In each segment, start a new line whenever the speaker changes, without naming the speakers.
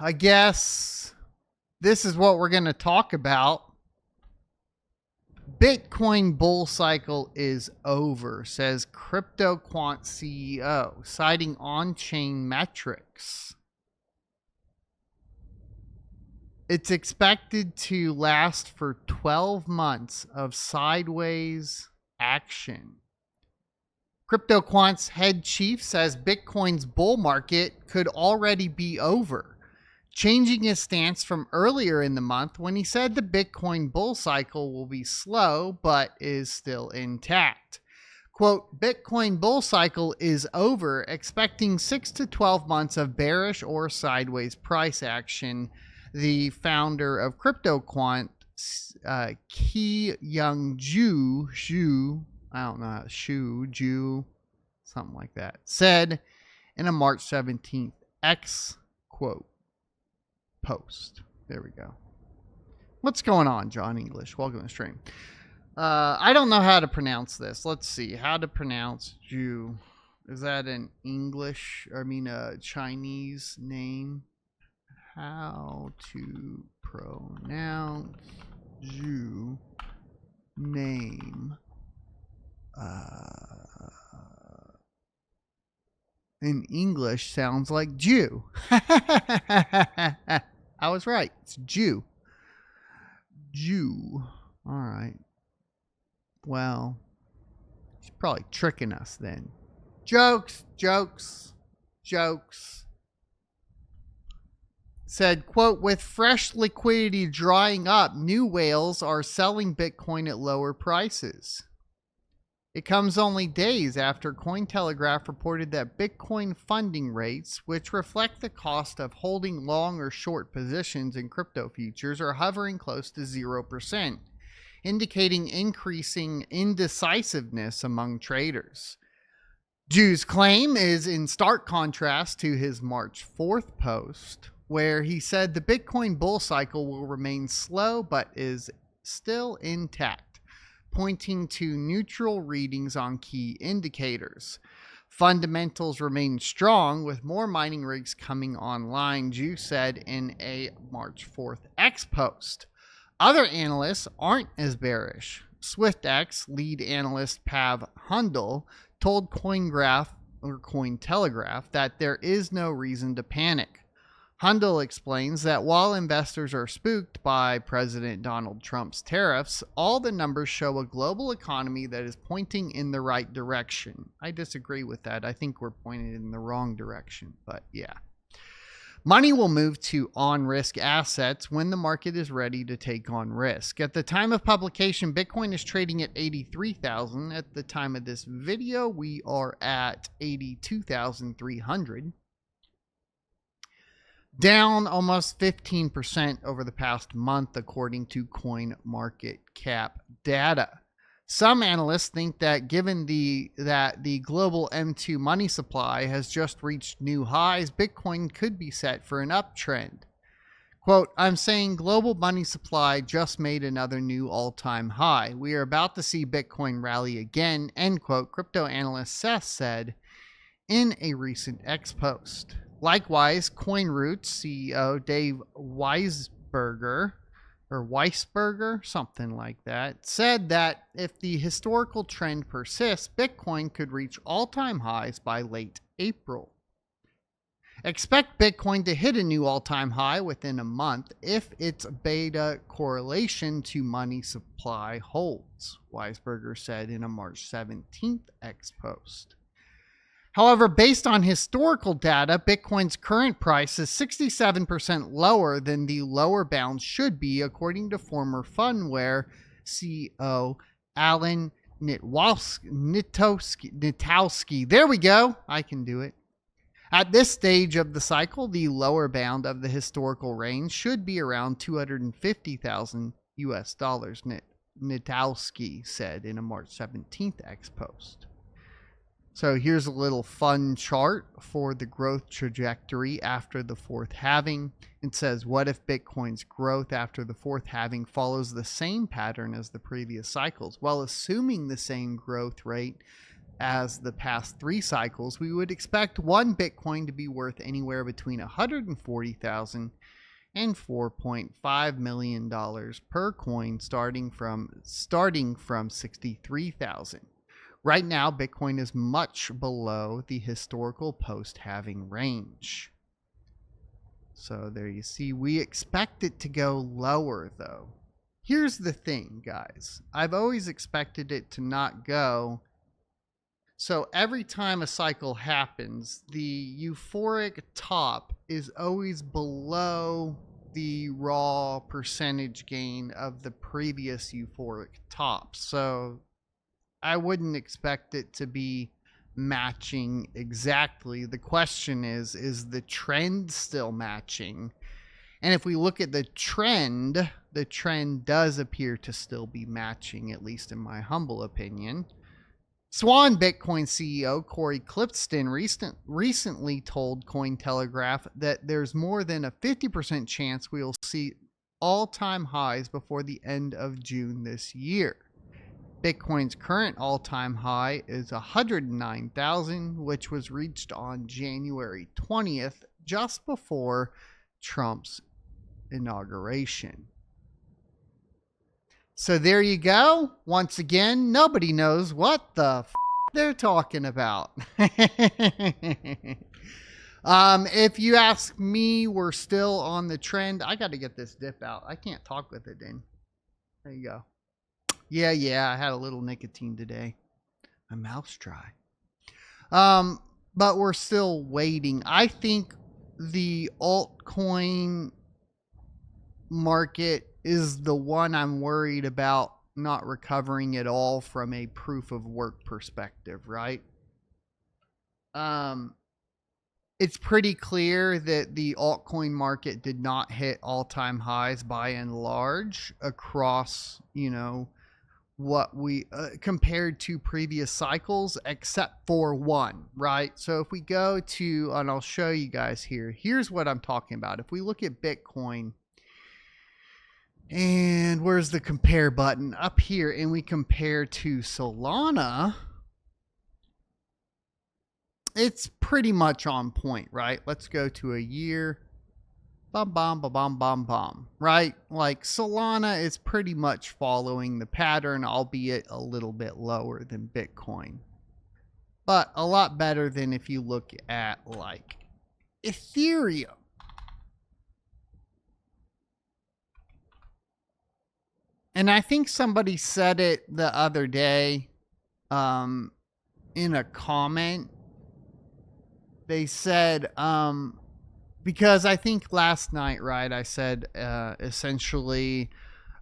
I guess this is what we're going to talk about. Bitcoin bull cycle is over, says CryptoQuant CEO, citing on-chain metrics. It's expected to last for 12 months of sideways action. CryptoQuant's head chief says Bitcoin's bull market could already be over, changing his stance from earlier in the month when he said the Bitcoin bull cycle will be slow but is still intact. Quote, Bitcoin bull cycle is over, expecting 6 to 12 months of bearish or sideways price action, the founder of CryptoQuant, Ki Young Ju, I don't know, Ju, something like that, said in a March 17th X quote post. There we go. What's going on, John English? Welcome to the stream. I don't know how to pronounce this. Let's see how to pronounce Ju. Is that an English, a Chinese name? How to pronounce Ju name. In English sounds like Jew. I was right. It's Jew. Jew. All right. Well, he's probably tricking us then. Jokes. Said, quote, with fresh liquidity drying up, new whales are selling Bitcoin at lower prices. It comes only days after Cointelegraph reported that Bitcoin funding rates, which reflect the cost of holding long or short positions in crypto futures, are hovering close to 0%, indicating increasing indecisiveness among traders. Ju's claim is in stark contrast to his March 4th post, where he said the Bitcoin bull cycle will remain slow but is still intact, pointing to neutral readings on key indicators. Fundamentals remain strong with more mining rigs coming online, Ju said in a March 4th X post. Other analysts aren't as bearish. SwiftX lead analyst Pav Hundal told Cointelegraph that there is no reason to panic. Hundal explains that while investors are spooked by President Donald Trump's tariffs, all the numbers show a global economy that is pointing in the right direction. I disagree with that. I think we're pointed in the wrong direction, but yeah. Money will move to on-risk assets when the market is ready to take on risk. At the time of publication, Bitcoin is trading at 83,000. At the time of this video, we are at 82,300. Down almost 15% over the past month, according to CoinMarketCap data. Some analysts think that given that the global M2 money supply has just reached new highs, Bitcoin could be set for an uptrend. Quote, I'm saying global money supply just made another new all-time high. We are about to see Bitcoin rally again, end quote, crypto analyst Seth said in a recent X post. Likewise, CoinRoots CEO Dave Weisberger, something like that, said that if the historical trend persists, Bitcoin could reach all-time highs by late April. Expect Bitcoin to hit a new all-time high within a month if its beta correlation to money supply holds, Weisberger said in a March 17th X post. However, based on historical data, Bitcoin's current price is 67% lower than the lower bound should be, according to former Fundware CEO Alan Nitowski. There we go. I can do it. At this stage of the cycle, the lower bound of the historical range should be around $250,000 US, Nitowski said in a March 17th X post. So here's a little fun chart for the growth trajectory after the fourth halving. It says, what if Bitcoin's growth after the fourth halving follows the same pattern as the previous cycles? Well, assuming the same growth rate as the past 3 cycles, we would expect one Bitcoin to be worth anywhere between $140,000 and $4.5 million per coin, starting from 63,000. Right now, Bitcoin is much below the historical post-halving range. So there you see, we expect it to go lower though. Here's the thing, guys. I've always expected it to not go. So every time a cycle happens, the euphoric top is always below the raw percentage gain of the previous euphoric top. So I wouldn't expect it to be matching exactly. The question is the trend still matching? And if we look at the trend does appear to still be matching, at least in my humble opinion. Swan Bitcoin CEO Corey Clifton recently told Cointelegraph that there's more than a 50% chance we'll see all-time highs before the end of June this year. Bitcoin's current all-time high is 109,000, which was reached on January 20th, just before Trump's inauguration. So there you go. Once again, nobody knows what the they're talking about. If you ask me, we're still on the trend. I got to get this dip out. I can't talk with it in. There you go. Yeah, I had a little nicotine today. My mouth's dry. But we're still waiting. I think the altcoin market is the one I'm worried about not recovering at all from a proof of work perspective, right? It's pretty clear that the altcoin market did not hit all-time highs by and large across, what we compared to previous cycles, except for one, right? So if we go to, and I'll show you guys here, here's what I'm talking about. If we look at Bitcoin, and where's the compare button? Up here, and we compare to Solana, it's pretty much on point, right? Let's go to a year. Right? Like Solana is pretty much following the pattern, albeit a little bit lower than Bitcoin. But a lot better than if you look at like Ethereum. And I think somebody said it the other day in a comment. They said, because I think last night, right, I said essentially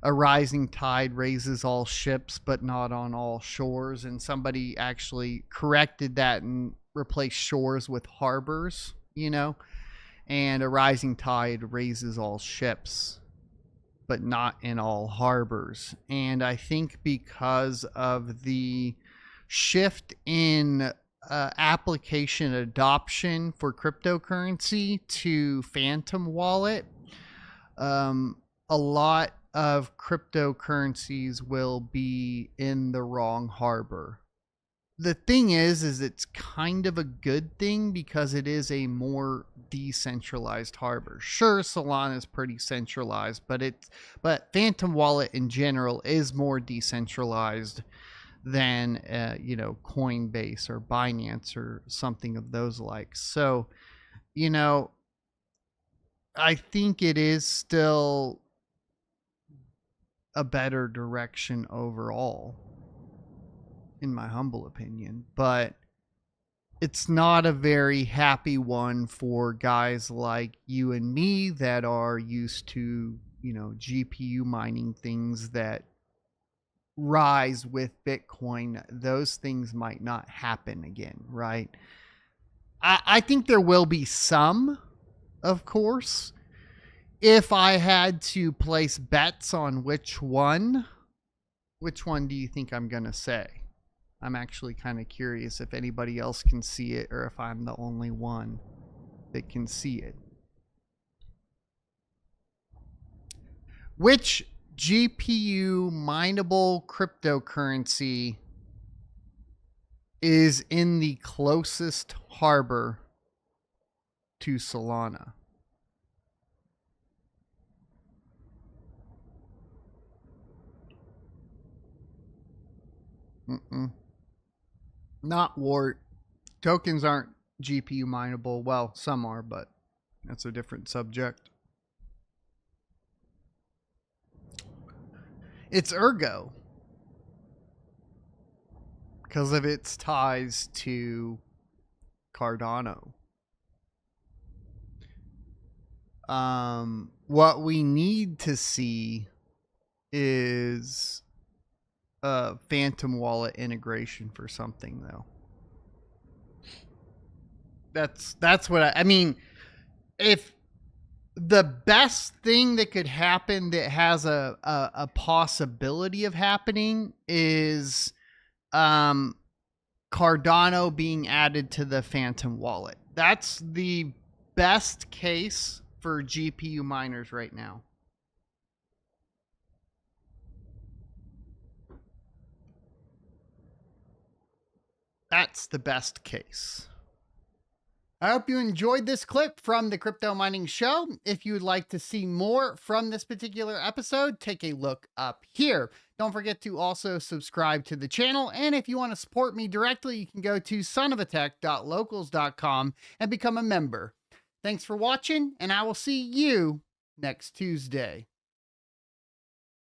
a rising tide raises all ships, but not on all shores. And somebody actually corrected that and replaced shores with harbors, and a rising tide raises all ships, but not in all harbors. And I think because of the shift in application adoption for cryptocurrency to Phantom Wallet, a lot of cryptocurrencies will be in the wrong harbor. The thing is it's kind of a good thing because it is a more decentralized harbor. Sure, Solana is pretty centralized, but Phantom Wallet in general is more decentralized than Coinbase or Binance or something of those like. So, I think it is still a better direction overall, in my humble opinion, but it's not a very happy one for guys like you and me that are used to, GPU mining things that rise with Bitcoin. Those things might not happen again, right? I think there will be some, of course. If I had to place bets on which one do you think I'm going to say? I'm actually kind of curious if anybody else can see it or if I'm the only one that can see it. Which GPU mineable cryptocurrency is in the closest harbor to Solana. Not Wart. Tokens aren't GPU mineable. Well, some are, but that's a different subject. It's Ergo because of its ties to Cardano. What we need to see is a Phantom Wallet integration for something, though. That's what I mean. If the best thing that could happen that has a possibility of happening is Cardano being added to the Phantom Wallet. That's the best case for GPU miners right now. That's the best case. I hope you enjoyed this clip from the Crypto Mining Show. If you would like to see more from this particular episode, take a look up here. Don't forget to also subscribe to the channel. And if you want to support me directly, you can go to sonofatech.locals.com and become a member. Thanks for watching, and I will see you next Tuesday.